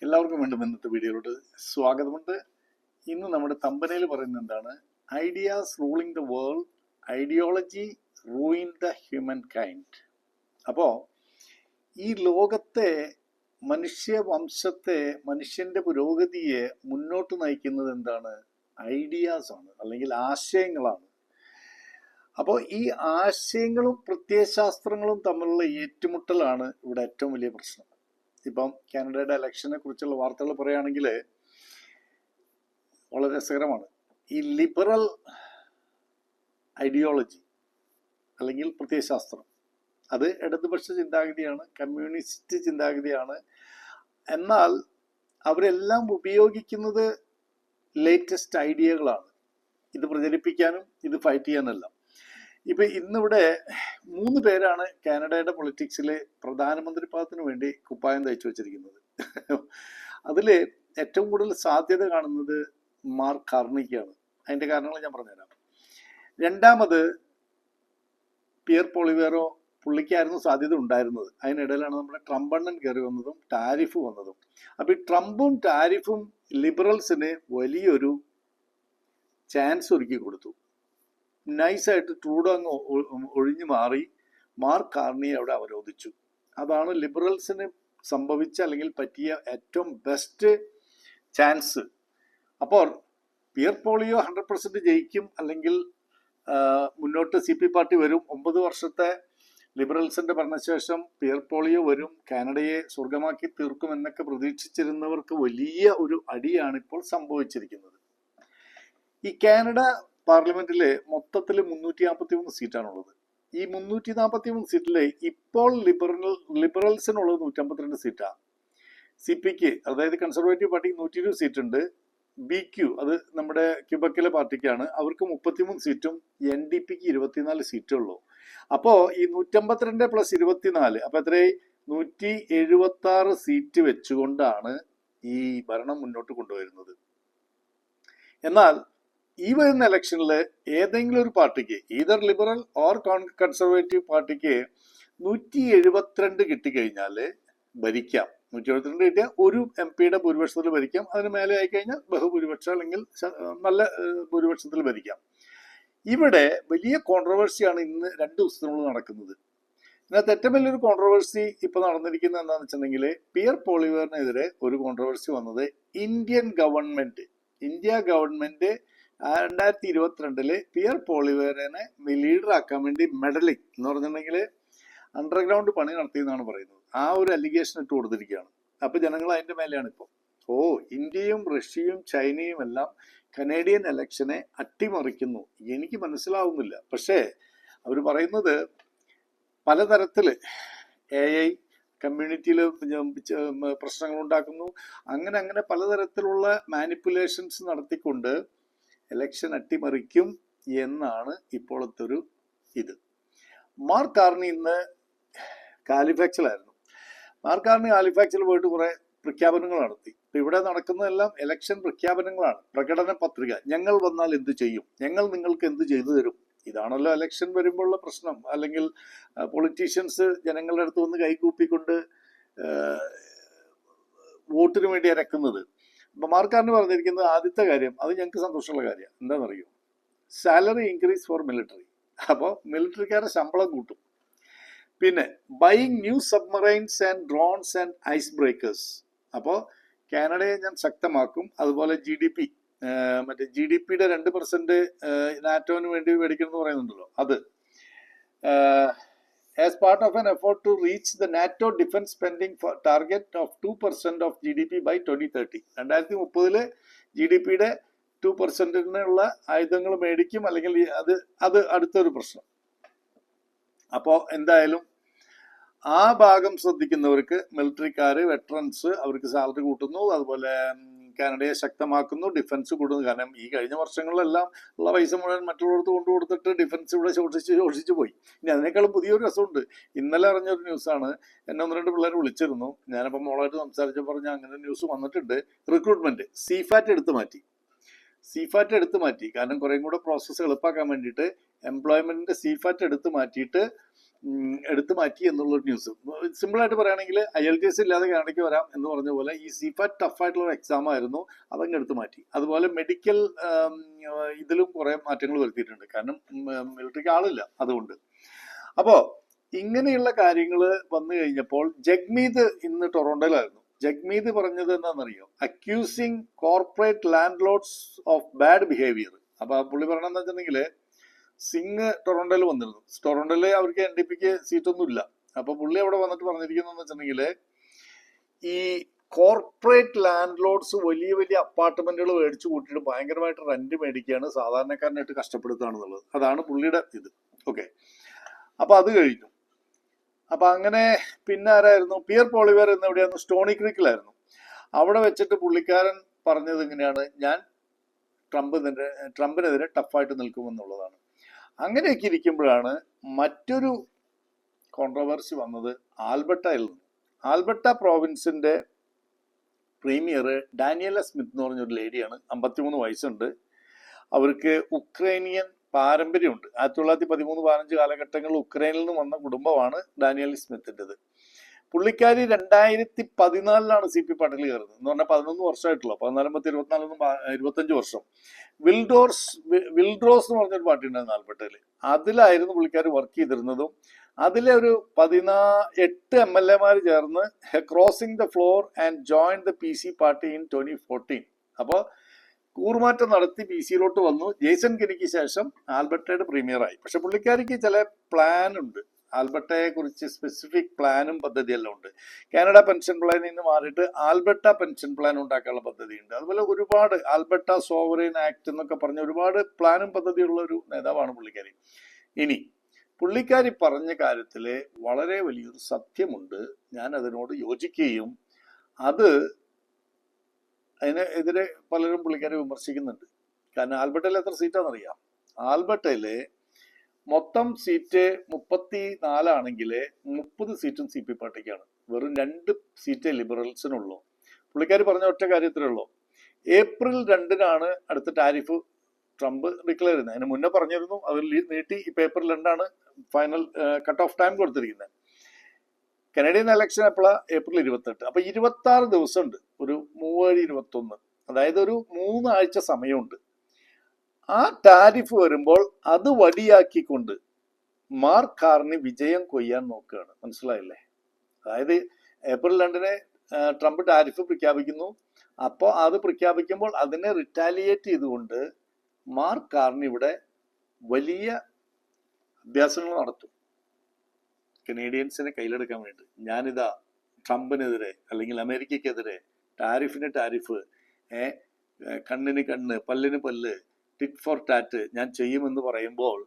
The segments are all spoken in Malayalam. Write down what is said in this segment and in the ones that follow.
എല്ലാവർക്കും വീണ്ടും ഇന്നത്തെ വീഡിയോയിലോട്ട് സ്വാഗതമുണ്ട്. ഇന്ന് നമ്മുടെ തമ്പനയിൽ പറയുന്നത് എന്താണ്? Ideas ruling the world, ideology ruin the human kind. അപ്പോൾ ഈ ലോകത്തെ, മനുഷ്യവംശത്തെ, മനുഷ്യന്റെ പുരോഗതിയെ മുന്നോട്ട് നയിക്കുന്നത് എന്താണ്? ഐഡിയാസ് ആണ്, അല്ലെങ്കിൽ ആശയങ്ങളാണ്. അപ്പോൾ ഈ ആശയങ്ങളും പ്രത്യയശാസ്ത്രങ്ങളും തമ്മിലുള്ള ഏറ്റുമുട്ടലാണ് ഇവിടെ ഏറ്റവും വലിയ പ്രശ്നം. ഇപ്പം കാനഡയുടെ ഇലക്ഷനെ കുറിച്ചുള്ള വാർത്തകൾ പറയുകയാണെങ്കിൽ വളരെ രസകരമാണ്. ഈ ലിബറൽ ഐഡിയോളജി അല്ലെങ്കിൽ പ്രത്യയശാസ്ത്രം അത് ഇടതുപക്ഷ ചിന്താഗതിയാണ്, കമ്മ്യൂണിസ്റ്റ് ചിന്താഗതിയാണ്. എന്നാൽ അവരെല്ലാം ഉപയോഗിക്കുന്നത് ലേറ്റസ്റ്റ് ഐഡിയകളാണ്, ഇത് പ്രചരിപ്പിക്കാനും ഇത് ഫൈറ്റ് ചെയ്യാനെല്ലാം. ഇപ്പൊ ഇന്നിവിടെ 3 പേരാണ് കാനഡയുടെ പൊളിറ്റിക്സിലെ പ്രധാനമന്ത്രി പദത്തിന് വേണ്ടി കുപ്പായം തയ്ച്ചു വെച്ചിരിക്കുന്നത്. അതില് ഏറ്റവും കൂടുതൽ സാധ്യത കാണുന്നത് മാർക്ക് കാർണിക്കാണ്. അതിന്റെ കാരണങ്ങൾ ഞാൻ പറഞ്ഞുതരാം. രണ്ടാമത് പിയർ പോളിവേറോ, പുള്ളിക്കായിരുന്നു സാധ്യത ഉണ്ടായിരുന്നത്. അതിനിടയിലാണ് നമ്മുടെ ട്രംപണ്ണൻ കയറി വന്നതും ടാരിഫ് വന്നതും. അപ്പൊ ഈ ട്രംപും ടാരിഫും ലിബറൽസിന് വലിയൊരു ചാൻസ് ഒരുക്കി കൊടുത്തു. നൈസായിട്ട് ട്രൂഡോ അങ്ങ് ഒഴിഞ്ഞു മാറി മാർക്ക് കാർണിയെ അവിടെ അവരോധിച്ചു. അതാണ് ലിബറൽസിന് സംഭവിച്ച അല്ലെങ്കിൽ പറ്റിയ ഏറ്റവും ബെസ്റ്റ് ചാൻസ്. അപ്പോൾ പിയർ പോളിയോ 100% ജയിക്കും, അല്ലെങ്കിൽ മുന്നോട്ട് CP പാർട്ടി വരും. 9 വർഷത്തെ ലിബറൽസിന്റെ ഭരണശേഷം പിയർ പോളിയോ വരും, കാനഡയെ സ്വർഗമാക്കി തീർക്കും എന്നൊക്കെ പ്രതീക്ഷിച്ചിരുന്നവർക്ക് വലിയ ഒരു അടിയാണ് ഇപ്പോൾ സംഭവിച്ചിരിക്കുന്നത്. ഈ കാനഡ പാർലമെന്റില് മൊത്തത്തിൽ 343 സീറ്റാണുള്ളത്. ഈ 343 സീറ്റില് ഇപ്പോൾ ലിബറൽസിനുള്ളത് 152 സീറ്റാണ്. CPക്ക്, അതായത് കൺസർവേറ്റീവ് പാർട്ടിക്ക് 120 സീറ്റ് ഉണ്ട്. BQ, അത് നമ്മുടെ ക്യൂബക്കിലെ പാർട്ടിക്കാണ്, അവർക്ക് 33 സീറ്റും NDPക്ക് 24 സീറ്റേ ഉള്ളൂ. അപ്പോ ഈ 152 + 24, അപ്പൊ എത്രയായി? 176 സീറ്റ് വെച്ചുകൊണ്ടാണ് ഈ ഭരണം മുന്നോട്ട് കൊണ്ടുവരുന്നത്. എന്നാൽ ഈ വരുന്ന ഇലക്ഷനിൽ ഏതെങ്കിലും ഒരു പാർട്ടിക്ക്, ഈതർ ലിബറൽ ഓർ കൺസർവേറ്റീവ് പാർട്ടിക്ക് 172 കിട്ടിക്കഴിഞ്ഞാൽ ഭരിക്കാം. 172 കിട്ടിയാൽ ഒരു MP ഭൂരിപക്ഷത്തിൽ ഭരിക്കാം. അതിന് മേലെ ആയിക്കഴിഞ്ഞാൽ ബഹുഭൂരിപക്ഷം അല്ലെങ്കിൽ നല്ല ഭൂരിപക്ഷത്തിൽ ഭരിക്കാം. ഇവിടെ വലിയ കോൺട്രവേഴ്സിയാണ് ഇന്ന് 2 ദിവസത്തിനുള്ളിൽ നടക്കുന്നത്. ഇതിനകത്ത് ഏറ്റവും വലിയൊരു കോൺട്രവേഴ്സി ഇപ്പൊ നടന്നിരിക്കുന്നത് എന്താണെന്ന് വെച്ചിട്ടുണ്ടെങ്കിൽ, പിയർ പോളിവേറിനെതിരെ ഒരു കോൺട്രവേഴ്സി വന്നത് ഇന്ത്യ ഗവൺമെന്റ് 2022 പിയർ പോളിവേറിനെ ലീഡറാക്കാൻ വേണ്ടി മെഡലിംഗ് എന്ന് പറഞ്ഞിട്ടുണ്ടെങ്കിൽ അണ്ടർഗ്രൗണ്ട് പണി നടത്തിയെന്നാണ് പറയുന്നത്. ആ ഒരു അലിഗേഷൻ ഇട്ട് കൊടുത്തിരിക്കുകയാണ്. അപ്പൊ ജനങ്ങൾ അതിന്റെ മേലെയാണ് ഇപ്പോൾ. ഇന്ത്യയും റഷ്യയും ചൈനയും എല്ലാം കനേഡിയൻ ഇലക്ഷനെ അട്ടിമറിക്കുന്നു. എനിക്ക് മനസ്സിലാവുന്നില്ല. പക്ഷേ അവർ പറയുന്നത് പലതരത്തില് AI കമ്മ്യൂണിറ്റിയിൽ പ്രശ്നങ്ങൾ ഉണ്ടാക്കുന്നു, അങ്ങനെ പലതരത്തിലുള്ള മാനിപ്പുലേഷൻസ് നടത്തിക്കൊണ്ട് ഇലക്ഷൻ അട്ടിമറിക്കും എന്നാണ് ഇപ്പോഴത്തെ ഒരു ഇത്. മാർക്ക് കാർണി ഇന്ന് കാലിഫാക്സിലായിരുന്നു. മാർക്ക് കാർണി കാലിഫാക്സിൽ പോയിട്ട് കുറെ പ്രഖ്യാപനങ്ങൾ നടത്തി. ഇപ്പൊ ഇവിടെ നടക്കുന്നതെല്ലാം ഇലക്ഷൻ പ്രഖ്യാപനങ്ങളാണ്, പ്രകടന പത്രിക. ഞങ്ങൾ വന്നാൽ എന്ത് ചെയ്യും, ഞങ്ങൾ നിങ്ങൾക്ക് എന്ത് ചെയ്തു തരും. ഇതാണല്ലോ ഇലക്ഷൻ വരുമ്പോഴുള്ള പ്രശ്നം. അല്ലെങ്കിൽ പൊളിറ്റീഷ്യൻസ് ജനങ്ങളുടെ അടുത്ത് വന്ന് കൈകൂപ്പിക്കൊണ്ട് വോട്ടിന് വേണ്ടി ഇറക്കുന്നത്. അപ്പൊ മാർക്കാറിന് പറഞ്ഞിരിക്കുന്നത് ആദ്യത്തെ കാര്യം, അത് ഞങ്ങൾക്ക് സന്തോഷമുള്ള കാര്യം എന്താണെന്നറിയോ? Salary increase for military. അപ്പോൾ മിലിറ്ററിക്കാരുടെ ശമ്പളം കൂട്ടും. പിന്നെ buying new submarines and drones and ice breakers. അപ്പോൾ കാനഡയെ ഞാൻ ശക്തമാക്കും. അതുപോലെ മറ്റേ GDPയുടെ 2% നാറ്റോന് വേണ്ടി മേടിക്കണം എന്ന് പറയുന്നുണ്ടല്ലോ, അത് as part of an effort to reach the NATO defense spending target of 2% of GDP by 2030. 2030 GDPയുടെ 2%-നുള്ള ആയുധങ്ങൾ മേടിക്കും, അല്ലെങ്കിൽ അത് അടുത്തൊരു പ്രശ്നം. അപ്പോൾ എന്തായാലും ആ ഭാഗം ശ്രദ്ധിക്കുന്നവർക്ക്, മിലിറ്ററിക്കാര്, വെറ്ററൻസ്, അവർക്ക് സാലറി കൂട്ടുന്നു, അതുപോലെ കാനഡയെ ശക്തമാക്കുന്നു, ഡിഫൻസ് കൂടുന്നു. കാരണം ഈ കഴിഞ്ഞ വർഷങ്ങളിലെല്ലാം ഉള്ള പൈസ മുഴുവൻ മറ്റുള്ളവർക്ക് കൊണ്ടുകൊടുത്തിട്ട് ഡിഫൻസ് ഇവിടെ ശോഷിച്ചു പോയി. ഇനി അതിനേക്കാളും പുതിയൊരു രസമുണ്ട്. ഇന്നലെ അറിഞ്ഞൊരു ന്യൂസാണ്. എന്നെ 1-2 പിള്ളേർ വിളിച്ചിരുന്നു. ഞാനിപ്പോൾ മോളായിട്ട് സംസാരിച്ചപ്പോൾ പറഞ്ഞ അങ്ങനെ ന്യൂസ് വന്നിട്ടുണ്ട്. റിക്രൂട്ട്മെന്റ് CFAT എടുത്തു മാറ്റി. കാരണം കുറേയും കൂടെ പ്രോസസ്സ് എളുപ്പമാക്കാൻ വേണ്ടിയിട്ട് എംപ്ലോയ്മെന്റിന്റെ CFAT എടുത്തു മാറ്റിയിട്ട് എടുത്തു മാറ്റി എന്നുള്ളൊരു ന്യൂസ്. സിമ്പിളായിട്ട് പറയുകയാണെങ്കിൽ IELTS ഇല്ലാതെ കാനഡയ്ക്ക് വരാം എന്ന് പറഞ്ഞ പോലെ ഈ CFAT ടഫായിട്ടുള്ള എക്സാം ആയിരുന്നു, അതങ്ങ് എടുത്തു മാറ്റി. അതുപോലെ മെഡിക്കൽ ഇതിലും കുറേ മാറ്റങ്ങൾ വരുത്തിയിട്ടുണ്ട്, കാരണം മിലിറ്ററിക്ക് ആളില്ല അതുകൊണ്ട്. അപ്പോൾ ഇങ്ങനെയുള്ള കാര്യങ്ങൾ വന്നു കഴിഞ്ഞപ്പോൾ ജഗ്മീത് ഇന്ന് ടൊറോണ്ടോയിലായിരുന്നു. ജഗ്മീത് പറഞ്ഞത് എന്താണെന്നറിയോ? Accusing corporate land loads of bad behaviour. അപ്പൊ പുള്ളി പറയണെന്ന് വെച്ചിട്ടുണ്ടെങ്കിൽ സിംഗ് ടൊറോണ്ടോയിൽ വന്നിരുന്നു. ടൊറോണ്ടോയിൽ അവർക്ക് NDPക്ക് സീറ്റൊന്നും ഇല്ല. അപ്പൊ പുള്ളി അവിടെ വന്നിട്ട് പറഞ്ഞിരിക്കുന്നതെന്ന് വെച്ചിട്ടുണ്ടെങ്കിൽ ഈ കോർപ്പറേറ്റ് ലാൻഡ് ലോഡ്സ് വലിയ വലിയ അപ്പാർട്ട്മെന്റുകൾ മേടിച്ചു കൂട്ടിയിട്ട് ഭയങ്കരമായിട്ട് റെന്റ് മേടിക്കുകയാണ്, സാധാരണക്കാരനായിട്ട് കഷ്ടപ്പെടുത്തുകയാണെന്നുള്ളത്. അതാണ് പുള്ളിയുടെ ഇത്. ഓക്കെ, അപ്പൊ അത് കഴിഞ്ഞു. അപ്പൊ അങ്ങനെ പിന്നെ ആരായിരുന്നു? പിയർ പോളിവർ എന്ന് എവിടെയായിരുന്നു? സ്റ്റോണി ക്രീക്കിലായിരുന്നു. അവിടെ വെച്ചിട്ട് പുള്ളിക്കാരൻ പറഞ്ഞത് ഇങ്ങനെയാണ്, ഞാൻ ട്രംപിനെതിരെ ടഫായിട്ട് നിൽക്കുമെന്നുള്ളതാണ്. അങ്ങനെയൊക്കെ ഇരിക്കുമ്പോഴാണ് മറ്റൊരു കോൺട്രവേഴ്സി വന്നത് ആൽബർട്ടയിൽ നിന്ന്. ആൽബർട്ട പ്രോവിൻസിന്റെ പ്രീമിയർ ഡാനിയല സ്മിത്ത് എന്ന് പറഞ്ഞൊരു ലേഡിയാണ്. 53 വയസ്സുണ്ട്. അവർക്ക് ഉക്രൈനിയൻ പാരമ്പര്യമുണ്ട്. 1913-15 കാലഘട്ടങ്ങളിൽ ഉക്രൈനിൽ നിന്ന് വന്ന കുടുംബമാണ് ഡാനിയൽ സ്മിത്തിൻ്റെത്. പുള്ളിക്കാരി 2014 CP പാർട്ടിയിൽ കയറുന്നത്. എന്ന് പറഞ്ഞാൽ 11 വർഷമായിട്ടുള്ളൂ. 14-24-25 വർഷം. വിൽഡ്രോസ് എന്ന് പറഞ്ഞൊരു പാർട്ടി ഉണ്ടായിരുന്നു ആൽബർട്ടയിൽ. അതിലായിരുന്നു പുള്ളിക്കാർ വർക്ക് ചെയ്തിരുന്നതും. അതിലെ ഒരു 18 MLA ചേർന്ന് crossing the floor and join the PC party in 2014. അപ്പോൾ കൂറുമാറ്റം നടത്തി PCയിലോട്ട് വന്നു. ജെയ്സൺ കെനിക്ക് ശേഷം ആൽബർട്ടയുടെ പ്രീമിയറായി. പക്ഷെ പുള്ളിക്കാരിക്ക് ചില പ്ലാൻ ഉണ്ട്. ആൽബർട്ടയെ കുറിച്ച് സ്പെസിഫിക് പ്ലാനും പദ്ധതിയെല്ലാം ഉണ്ട്. കാനഡ പെൻഷൻ പ്ലാനിൽ നിന്ന് മാറിയിട്ട് ആൽബർട്ട പെൻഷൻ പ്ലാൻ ഉണ്ടാക്കാനുള്ള പദ്ധതിയുണ്ട്. അതുപോലെ ഒരുപാട് ആൽബർട്ട സോവറൈൻ ആക്ട് എന്നൊക്കെ പറഞ്ഞ ഒരുപാട് പ്ലാനും പദ്ധതിയുള്ള ഒരു നേതാവാണ് പുള്ളിക്കാരി. ഇനി പുള്ളിക്കാരി പറഞ്ഞ കാര്യത്തിൽ വളരെ വലിയൊരു സത്യമുണ്ട്. ഞാൻ അതിനോട് യോജിക്കുകയും അതിനെതിരെ പലരും പുള്ളിക്കാരെ വിമർശിക്കുന്നുണ്ട്. കാരണം ആൽബർട്ടയിൽ എത്ര സീറ്റാണെന്നറിയാം? ആൽബർട്ടയിലെ മൊത്തം സീറ്റ് 34 ആണെങ്കിൽ 30 സീറ്റും CP പാർട്ടിക്കാണ്. വെറും 2 സീറ്റേ ലിബറൽസിനുള്ളൂ. പുള്ളിക്കാരി പറഞ്ഞ ഒറ്റ കാര്യത്തിലേ ഉള്ളൂ, ഏപ്രിൽ 2 അടുത്ത ടാരിഫ് ട്രംപ് ഡിക്ലെയർ ചെയ്യുന്നത്. അതിന് മുന്നേ പറഞ്ഞിരുന്നു, അത് നീട്ടി. ഇപ്പൊ April 2 final cut off time കൊടുത്തിരിക്കുന്നത്. കനേഡിയൻ ഇലക്ഷൻ എപ്പോഴാണ്? ഏപ്രിൽ 28. അപ്പൊ 26 ദിവസമുണ്ട്. ഒരു 3-21, അതായത് ഒരു 3 ആഴ്ച സമയമുണ്ട്. ആ ടാരിഫ് വരുമ്പോൾ അത് വടിയാക്കിക്കൊണ്ട് മാർക്ക് കാർണി വിജയം കൊയ്യാൻ നോക്കുകയാണ്. മനസ്സിലായില്ലേ? അതായത് ഏപ്രിൽ 2 ട്രംപ് ടാരിഫ് പ്രഖ്യാപിക്കുന്നു. അപ്പോൾ അത് പ്രഖ്യാപിക്കുമ്പോൾ അതിനെ റിറ്റാലിയേറ്റ് ചെയ്തുകൊണ്ട് മാർക്ക് കാർണി ഇവിടെ വലിയ അഭ്യാസങ്ങൾ നടത്തും, കനേഡിയൻസിനെ കയ്യിലെടുക്കാൻ വേണ്ടി. ഞാനിതാ ട്രംപിനെതിരെ അല്ലെങ്കിൽ അമേരിക്കക്കെതിരെ ടാരിഫ്, കണ്ണിന് കണ്ണ്, പല്ലിന് പല്ല്, ടിറ്റ് ഫോർ ടാറ്റ് ഞാൻ ചെയ്യുമെന്ന് പറയുമ്പോൾ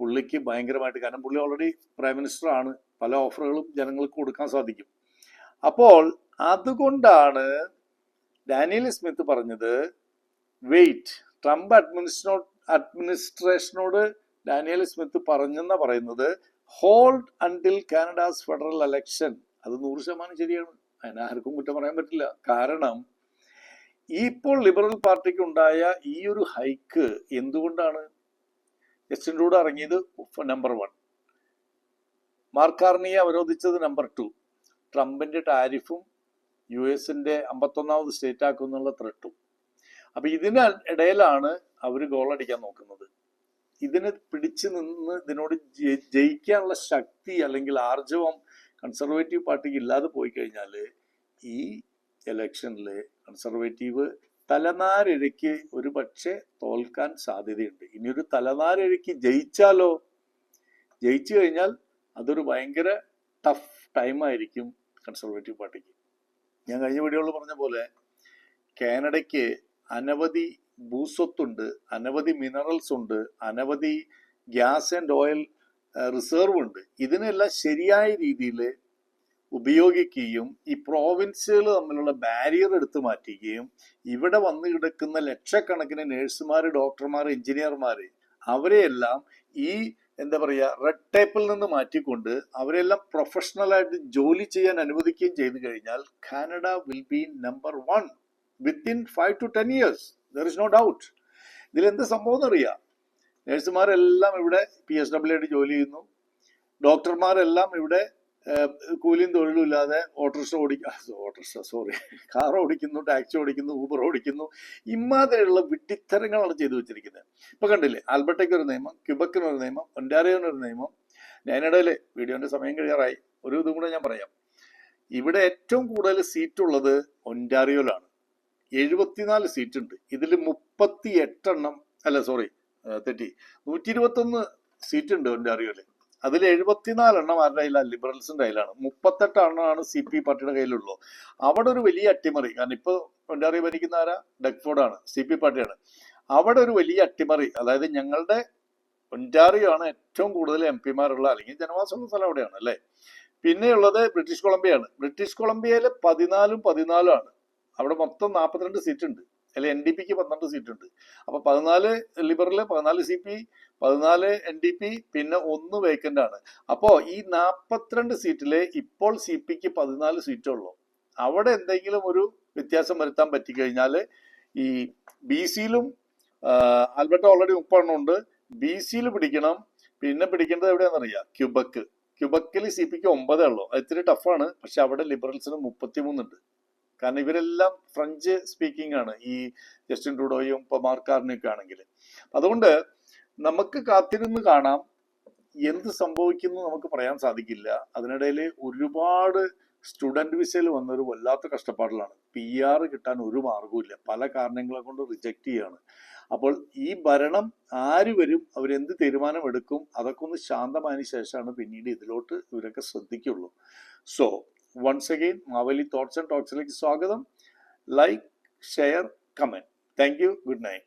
പുള്ളിക്ക് ഭയങ്കരമായിട്ട്, കാരണം പുള്ളി ഓൾറെഡി പ്രൈം മിനിസ്റ്റർ ആണ്, പല ഓഫറുകളും ജനങ്ങൾക്ക് കൊടുക്കാൻ സാധിക്കും. അപ്പോൾ അതുകൊണ്ടാണ് ഡാനിയൽ സ്മിത്ത് പറഞ്ഞത്, വെയിറ്റ്. ട്രംപ് അഡ്മിനിസ്ട്രേഷനോട് ഡാനിയൽ സ്മിത്ത് പറഞ്ഞെന്നാ പറയുന്നത്, hold until Canada's federal election. അത് 100% ശരിയാണ്. അതിന് ആർക്കും കുറ്റം പറയാൻ പറ്റില്ല. കാരണം ഇപ്പോൾ ലിബറൽ പാർട്ടിക്ക് ഉണ്ടായ ഈ ഒരു ഹൈക്ക് എന്തുകൊണ്ടാണ്? ജസ്റ്റിൻ ട്രൂഡോ ഇറങ്ങിയത് നമ്പർ 1, മാർക്ക് കാർണിയെ അവരോധിച്ചത് നമ്പർ 2, ട്രംപിന്റെ ടാരിഫും US-ന്റെ 51ാമത് സ്റ്റേറ്റ് ആക്കുന്നുള്ള ത്രെട്ടും. അപ്പൊ ഇതിന് ഇടയിലാണ് അവർ ഗോളടിക്കാൻ നോക്കുന്നത്. ഇതിന് പിടിച്ചു നിന്ന് ഇതിനോട് ജയിക്കാനുള്ള ശക്തി അല്ലെങ്കിൽ ആർജവം കൺസർവേറ്റീവ് പാർട്ടിക്ക് ഇല്ലാതെ പോയി കഴിഞ്ഞാൽ ഈ ഇലക്ഷനിൽ കൺസർവേറ്റീവ് തലനാരിഴയ്ക്ക് ഒരു പക്ഷേ തോൽക്കാൻ സാധ്യതയുണ്ട്. ഇനിയൊരു തലനാരിഴയ്ക്ക് ജയിച്ചു കഴിഞ്ഞാൽ അതൊരു ഭയങ്കര ടഫ് ടൈമായിരിക്കും കൺസർവേറ്റീവ് പാർട്ടിക്ക്. ഞാൻ കഴിഞ്ഞ വീഡിയോയിൽ പറഞ്ഞ പോലെ കാനഡയ്ക്ക് അനവധി ഭൂസ്വത്തുണ്ട്, അനവധി മിനറൽസ് ഉണ്ട്, അനവധി ഗ്യാസ് ആൻഡ് ഓയിൽ റിസർവ് ഉണ്ട്. ഇതിനെല്ലാം ശരിയായ രീതിയിൽ ഉപയോഗിക്കുകയും ഈ പ്രോവിൻസുകൾ തമ്മിലുള്ള ബാരിയർ എടുത്തു മാറ്റുകയും ഇവിടെ വന്നു കിടക്കുന്ന ലക്ഷക്കണക്കിന് നേഴ്സുമാർ, ഡോക്ടർമാർ, എഞ്ചിനീയർമാർ അവരെയെല്ലാം ഈ റെഡ് ടേപ്പിൽ നിന്ന് മാറ്റിക്കൊണ്ട് അവരെല്ലാം പ്രൊഫഷണലായിട്ട് ജോലി ചെയ്യാൻ അനുവദിക്കുകയും ചെയ്തു കഴിഞ്ഞാൽ Canada will be number 1 within 5 to 10 years. There is no doubt. ഇതിലെന്ത് സംഭവം എന്നറിയാം? നേഴ്സുമാരെല്ലാം ഇവിടെ PSW ആയിട്ട് ജോലി ചെയ്യുന്നു. ഡോക്ടർമാരെല്ലാം ഇവിടെ കൂലിയും തൊഴിലും ഇല്ലാതെ കാർ ഓടിക്കുന്നു, ടാക്സി ഓടിക്കുന്നു, ഊബർ ഓടിക്കുന്നു. ഇമാതിരിയുള്ള വിഡ്ഢിത്തരങ്ങളാണ് ചെയ്തു വെച്ചിരിക്കുന്നത്. ഇപ്പൊ കണ്ടില്ലേ, ആൽബർട്ടയ്ക്ക് ഒരു നിയമം, ക്യൂബക്കിന് ഒരു നിയമം, ഒൻറ്റാറിയോന് ഒരു നിയമം. ഞാനിടയില് വീഡിയോന്റെ സമയം കഴിയാറായി, ഒരു ഇതും കൂടെ ഞാൻ പറയാം. ഇവിടെ ഏറ്റവും കൂടുതൽ സീറ്റ് ഉള്ളത് ഒൻറ്റാറിയോയിലാണ്. 74 സീറ്റ് ഉണ്ട്. ഇതിൽ 38 എണ്ണം, അല്ല സോറി തെറ്റി, 121 സീറ്റ് ഉണ്ട് ഒൻറ്റാറിയോയില്. അതിൽ 74 എണ്ണം ആരുടെ കയ്യിലാണ്? ലിബറൽസിന്റെ കയ്യിലാണ്. 38 എണ്ണമാണ് CP പാർട്ടിയുടെ കയ്യിലുള്ളൂ. അവിടെ ഒരു വലിയ അട്ടിമറി, കാരണം ഇപ്പൊ ഒൻറ്റാറിയോ ഭരിക്കുന്ന ആരാ? ഡഗ്ഫോർഡ് ആണ്, CP പാർട്ടിയാണ്. അവിടെ ഒരു വലിയ അട്ടിമറി, അതായത് ഞങ്ങളുടെ ഒൻറ്റാറിയോ ആണ് ഏറ്റവും കൂടുതൽ MP മാരുള്ള, അല്ലെങ്കിൽ ജനവാസമുള്ള സ്ഥലം അവിടെയാണ് അല്ലേ. പിന്നെയുള്ളത് ബ്രിട്ടീഷ് കൊളംബിയ ആണ്. ബ്രിട്ടീഷ് കൊളംബിയയില് 14 ആണ്. അവിടെ മൊത്തം 42 സീറ്റ് ഉണ്ട്. അതിൽ NDPക്ക് 12 സീറ്റ് ഉണ്ട്. അപ്പൊ 14 ലിബറല്, 14 CP, 14 NDP, പിന്നെ 1 വേക്കന്റ് ആണ്. അപ്പോ ഈ 42 സീറ്റില് ഇപ്പോൾ CPക്ക് 14 സീറ്റേ ഉള്ളൂ. അവിടെ എന്തെങ്കിലും ഒരു വ്യത്യാസം വരുത്താൻ പറ്റിക്കഴിഞ്ഞാല് ഈ BCയിലും ആൽബർട്ട് ഓൾറെഡി 30 എണ്ണം ഉണ്ട്. BCയിൽ പിടിക്കണം. പിന്നെ പിടിക്കേണ്ടത് എവിടെയാണെന്നറിയാം? ക്യൂബക്കിൽ CPക്ക് 9 ഉള്ളൂ. അത് ഇത്തിരി ടഫാണ്. പക്ഷെ അവിടെ ലിബറൽസിന് 33 ഉണ്ട്. കാരണം ഇവരെല്ലാം ഫ്രഞ്ച് സ്പീക്കിംഗ് ആണ്, ഈ ജസ്റ്റിൻ ട്രൂഡോയും ഇപ്പൊ മാർക്ക് കാർണിയൊക്കെ ആണെങ്കിൽ. അതുകൊണ്ട് നമുക്ക് കാത്തിരുന്ന് കാണാം, എന്ത് സംഭവിക്കുന്നു നമുക്ക് പറയാൻ സാധിക്കില്ല. അതിനിടയിൽ ഒരുപാട് സ്റ്റുഡന്റ് വിസയിൽ വന്നൊരു വല്ലാത്ത കഷ്ടപ്പാടിലാണ്. PR കിട്ടാൻ ഒരു മാർഗവും, പല കാരണങ്ങളെ കൊണ്ട് റിജക്റ്റ് ചെയ്യാണ്. അപ്പോൾ ഈ ഭരണം ആര് വരും, അവരെന്ത് തീരുമാനം എടുക്കും, അതൊക്കെ ഒന്ന് ശാന്തമായതിനു ശേഷമാണ് പിന്നീട് ഇതിലോട്ട് ഇവരൊക്കെ ശ്രദ്ധിക്കുള്ളൂ. So once again Maveli thoughts and ടോക്സിലേക്ക് സ്വാഗതം. Like, share, comment. Thank you. Good night.